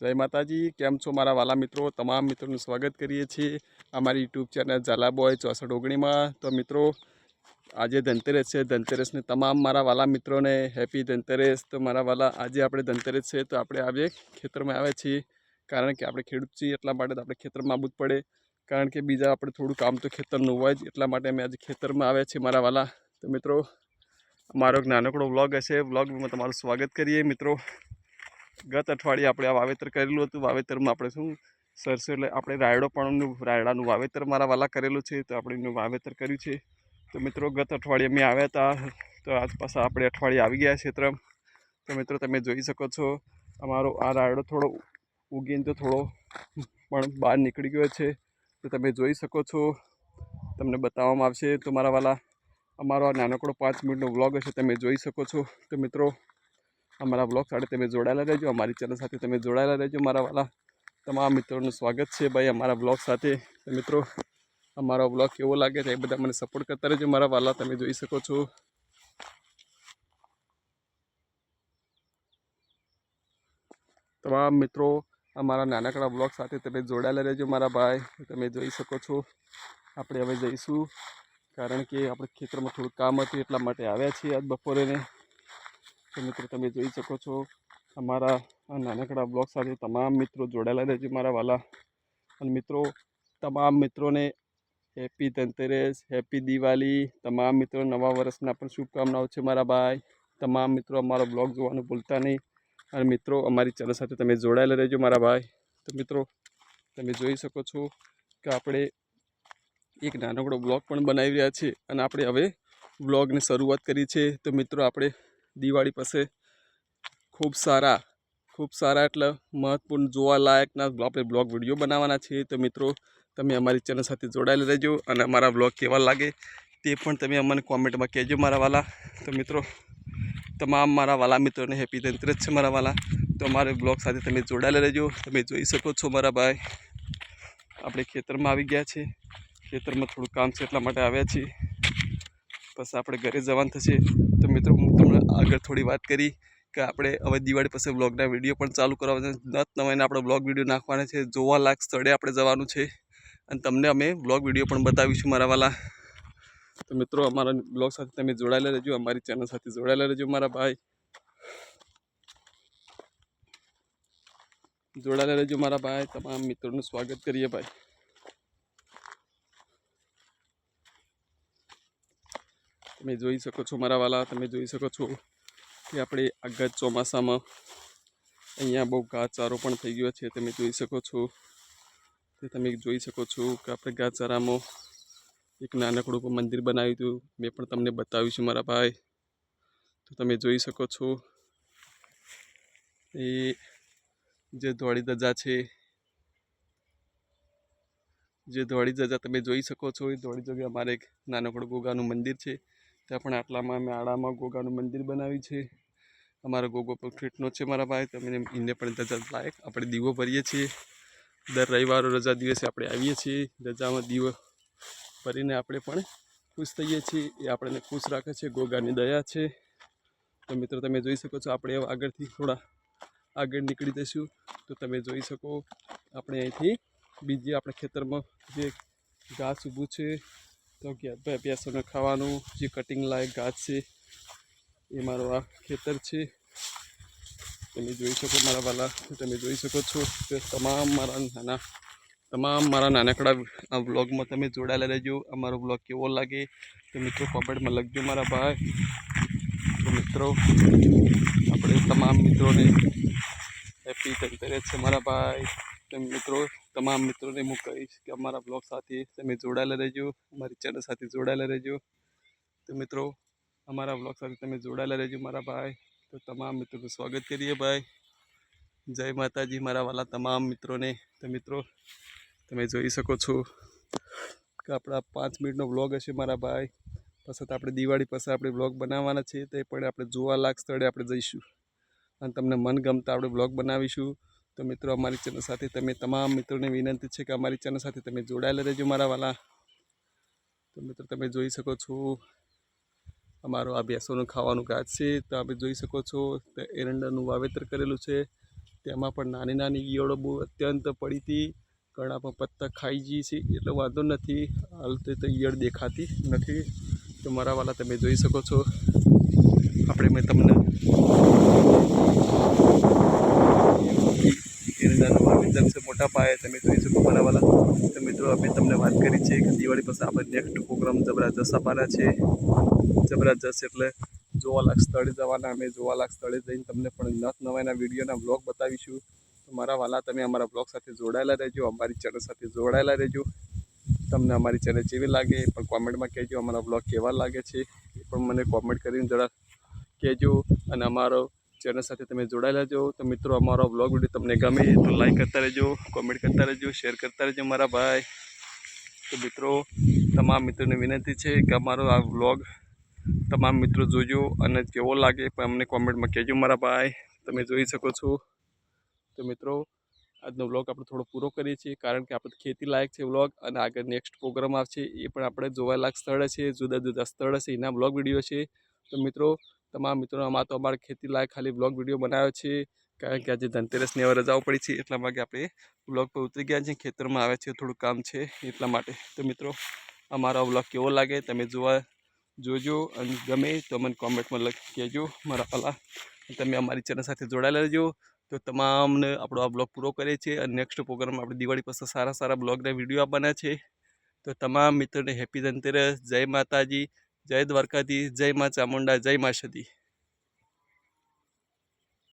જય માતાજી, કેમ છો મારા વાલા મિત્રો? તમામ મિત્રોનું સ્વાગત કરીએ છીએ અમારી યુટ્યુબ ચેનલ ઝાલા બોય 6419માં। તો મિત્રો, આજે ધનતેરસ છે। ધનતેરસને તમામ મારા વાલા મિત્રોને હેપી ધનતેરસ। તો મારા વાલા, આજે આપણે ધનતેરસ છે તો આપણે આજે ખેતરમાં આવ્યા છીએ, કારણ કે આપણે ખેડૂત છીએ એટલા માટે તો આપણે ખેતરમાં આવવું જ પડે, કારણ કે બીજા આપણે થોડું કામ તો ખેતરનું હોય જ, એટલા માટે અમે આજે ખેતરમાં આવ્યા છીએ મારા વાલા। તો મિત્રો, અમારો એક નાનકડો વ્લોગ હશે, વ્લોગમાં તમારું સ્વાગત કરીએ મિત્રો। ગત અઠવાડિયે આપણે આ વાવેતર કરેલું હતું। વાવેતરમાં આપણે શું સરસો એટલે આપણે રાયડાનું વાવેતર મારા વાલા કરેલું છે, તો આપણે એનું વાવેતર કર્યું છે। તો મિત્રો, ગત અઠવાડિયે અમે આવ્યા હતા, તો આજ પાછા આપણે અઠવાડિયે આવી ગયા ક્ષેત્ર। તો મિત્રો, તમે જોઈ શકો છો અમારો આ રાયડો થોડો ઉગીને તો થોડો પણ બહાર નીકળી ગયો છે। તો તમે જોઈ શકો છો, તમને બતાવવામાં આવશે। તો મારા વાલા, અમારો આ નાનકડો 5 મિનિટનો વ્લોગ હશે, તમે જોઈ શકો છો। તો મિત્રો, અમારા વ્લોગ સાથે તમે જોડાયેલા રહેજો, અમારી ચેનલ સાથે તમે જોડાયેલા રહેજો મારા વાલા। તમામ મિત્રોનું સ્વાગત છે ભાઈ અમારા વ્લોગ સાથે। તો મિત્રો, અમારો વ્લોગ કેવો લાગે છે એ બધા મને સપોર્ટ કરતા રહેજો મારા વાલા। તમે જોઈ શકો છો તમામ મિત્રો, અમારા નાનકડા વ્લોગ સાથે તમે જોડાયેલા રહેજો મારા ભાઈ। તમે જોઈ શકો છો, આપણે હવે જઈશું, કારણ કે આપણે ખેતરમાં થોડું કામ હતું એટલા માટે આવ્યા છીએ આજ બપોરે ને। તો મિત્રો, તમે જોઈ શકો છો અમારા આ નાનકડા બ્લોગ સાથે તમામ મિત્રો જોડાયેલા રહેજો મારા વાલા। અને મિત્રો, તમામ મિત્રોને હેપી ધનતેરસ, હેપી દિવાળી। તમામ મિત્રો, નવા વર્ષના પણ શુભકામનાઓ છે મારા ભાઈ। તમામ મિત્રો, અમારો બ્લોગ જોવાનું ભૂલતા નહીં, અને મિત્રો, અમારી ચેનલ સાથે તમે જોડાયેલા રહેજો મારા ભાઈ। તો મિત્રો, તમે જોઈ શકો છો કે આપણે એક નાનકડો બ્લોગ પણ બનાવી રહ્યા છીએ, અને આપણે હવે વ્લોગની શરૂઆત કરી છે। તો મિત્રો, આપણે દિવાળી પાસે ખૂબ સારા એટલે મહત્વપૂર્ણ જોવાલાયકના આપણે બ્લોગ વિડીયો બનાવવાના છીએ। તો મિત્રો, તમે અમારી ચેનલ સાથે જોડાયેલા રહેજો, અને અમારા બ્લોગ કેવા લાગે તે પણ તમે અમને કોમેન્ટમાં કહેજો મારા વાલા। તો મિત્રો, તમામ મારા વાલા મિત્રોને હેપી ધનતેરસ છે મારા વાલા। તો અમારે બ્લોગ સાથે તમે જોડાયેલા રહેજો। તમે જોઈ શકો છો મારા ભાઈ, આપણે ખેતરમાં આવી ગયા છે। ખેતરમાં થોડું કામ છે એટલા માટે આવ્યા છીએ, બસ આપણે ઘરે જવાનું થશે। તો મિત્રો, હું તમને આગળ થોડી વાત કરી કે આપણે હવે દિવાળી પછી બ્લોગના વિડીયો પણ ચાલુ કરવાના છે। નત નવાઈને આપણે બ્લોગ વિડીયો નાખવાના છે, જોવાલાયક સ્થળે આપણે જવાનું છે, અને તમને અમે બ્લોગ વિડીયો પણ બતાવીશું મારા વાલા। તો મિત્રો, અમારા બ્લોગ સાથે તમે જોડાયેલા રહેજો, અમારી ચેનલ સાથે જોડાયેલા રહેજો મારા ભાઈ। જોડાયેલા રહેજો મારા ભાઈ। તમામ મિત્રોનું સ્વાગત કરીએ ભાઈ। તમે જોઈ શકો છો મારા વાલા, તમે જોઈ શકો છો કે આપણે આગળ ચોમાસામાં અહીંયા બહુ ઘાસચારો પણ થઈ ગયો છે। તમે જોઈ શકો છો, તે તમે જોઈ શકો છો કે આપણે ઘાસચારામાં એક નાનકડું મંદિર બનાવ્યું હતું, મેં પણ તમને બતાવીશું મારા ભાઈ। તો તમે જોઈ શકો છો એ જે ધોળી ધજા છે, તમે જોઈ શકો છો, એ ધોળી જગ્યા અમારે એક નાનકડું ગોગાનું મંદિર છે। ત્યાં પણ આટલામાં અમે આડામાં ગોગાનું મંદિર બનાવ્યું છે। અમારો ગોગો પણ ફીટનો છે મારા ભાઈ। તમે એને પણ ધજા લાયક આપણે દીવો ભરીએ છીએ। દર રવિવારે રજા દિવસે આપણે આવીએ છીએ, રજામાં દીવો ભરીને આપણે પણ ખુશ થઈએ છીએ। એ આપણને ખુશ રાખે છે, ગોગાની દયા છે। તો મિત્રો, તમે જોઈ શકો છો, આપણે આગળથી થોડા આગળ નીકળી જઈશું। તો તમે જોઈ શકો, આપણે અહીંથી બીજી આપણે ખેતરમાં જે ઘાસ ઊભું છે, તો ભેંસોને ખાવાનું જે કટિંગ લાયક ઘાસ છે, એ મારો આ ખેતર છે। તમે જોઈ શકો મારા વાલા, તમે જોઈ શકો છો કે તમામ મારા નાનકડા આ બ્લોગમાં તમે જોડાયેલા રહેજો। અમારો બ્લોગ કેવો લાગે તો મિત્રો કોમેન્ટમાં લખજો મારા ભાઈ। તો મિત્રો, આપણે તમામ મિત્રોને હેપી ધનતેરસ છે મારા ભાઈ। તો મિત્રો, તમામ મિત્રોને હું કહીશ કે અમારા બ્લોગ સાથે તમે જોડાયેલા રહેજો, અમારી ચેનલ સાથે જોડાયેલા રહેજો। તો મિત્રો, અમારા બ્લોગ સાથે તમે જોડાયેલા રહેજો મારા ભાઈ। તો તમામ મિત્રોનું સ્વાગત કરીએ ભાઈ। જય માતાજી મારા વાલા તમામ મિત્રોને। તો મિત્રો, તમે જોઈ શકો છો કે આપણા 5 મિનિટનો વ્લોગ હશે મારા ભાઈ। પછી આપણે દિવાળી પછી આપણે વ્લોગ બનાવવાના છે, તે પણ આપણે જોવાલાયક સ્થળે આપણે જઈશું, અને તમને મનગમતા આપણે વ્લોગ બનાવીશું। તો મિત્રો, અમારી ચેનલ સાથે તમે તમામ મિત્રોને વિનંતી છે કે અમારી ચેનલ સાથે તમે જોડાયેલા રહેજો મારા વાલા। તો મિત્રો, તમે જોઈ શકો છો અમારો આ ભેંસોનું ખાવાનું ઘાસ છે। તો આપણે જોઈ શકો છો, તો એરંડાનું વાવેતર કરેલું છે, તેમાં પણ નાની નાની ઈયળો બહુ અત્યંત પડી હતી, ઘણા પણ પત્તા ખાઈ જઈ છે એટલે વાંધો નથી. હાલ તો ઈયળ દેખાતી નથી. તો મારા વાલા તમે જોઈ શકો છો, આપણે મેં તમને એરંડાનું વાવેતર છે મોટા પાયે, તમે જોઈ શકો મારા વાલા. તો મિત્રો અમે તમને વાત કરી છે કે દિવાળી પછી આપણે નેક્સ્ટ પ્રોગ્રામ જબરદસ્ત આપવાના છે. જબરદસ્ત એટલે જોવાલાયક સ્થળે જવાના. અમે જોવાલાયક સ્થળે જઈને તમને પણ નવાના વિડીયોના બ્લોગ બતાવીશું. તો મારા વાલા તમે અમારા બ્લોગ સાથે જોડાયેલા રહેજો, અમારી ચેનલ સાથે જોડાયેલા રહેજો. તમને અમારી ચેનલ કેવી લાગે પણ કોમેન્ટમાં કહેજો, અમારા બ્લોગ કેવા લાગે છે એ પણ મને કોમેન્ટ કરીને જરા કહેજો. અને અમારો ચેનલ સાથે તમે જોડાયેલા રહેજો. તો મિત્રો અમારો બ્લોગ વિડીયો તમને ગમે તો લાઈક કરતા રહેજો, કોમેન્ટ કરતા રહેજો, શેર કરતા રહેજો મારા ભાઈ. તો મિત્રો તમામ મિત્રોને વિનંતી છે કે અમારો આ બ્લોગ તમામ મિત્રો જોજો અને કેવો લાગે પણ અમને કોમેન્ટમાં કહેજો મારા ભાઈ. તમે જોઈ શકો છો. તો મિત્રો આજનો વ્લોગ આપણે થોડો પૂરો કરીએ છીએ, કારણ કે આપણે ખેતી લાયક છે વ્લોગ, અને આગળ નેક્સ્ટ પ્રોગ્રામ આવશે એ પણ આપણે જોવાલાયક સ્થળ છે, જુદા જુદા સ્થળ છે એના બ્લોગ વિડીયો છે. તો મિત્રો તમામ મિત્રો આમાં તો અમારે ખેતી લાયક ખાલી બ્લોગ વિડીયો બનાવ્યો છે, કારણ કે આજે ધનતેરસની હવે રજાઓ પડી છે એટલા માટે આપણે બ્લોગ પર ઉતરી ગયા છીએ, ખેતરમાં આવે છે, થોડું કામ છે એટલા માટે. તો મિત્રો અમારો બ્લોગ કેવો લાગે તમે જોજો અને ગમે તો મને કોમેન્ટમાં કહેજો મારા પહેલાં. તમે અમારી ચેનલ સાથે જોડાયેલા રહેજો. તો તમામને આપણો આ બ્લોગ પૂરો કરીએ છીએ અને નેક્સ્ટ પ્રોગ્રામમાં આપણે દિવાળી પછી સારા બ્લોગના વિડીયો આપવાના છે. તો તમામ મિત્રોને હેપી ધનતેરસ, જય માતાજી, જય દ્વારકાધીશ, જય મા ચામુંડા, જય મા સતી.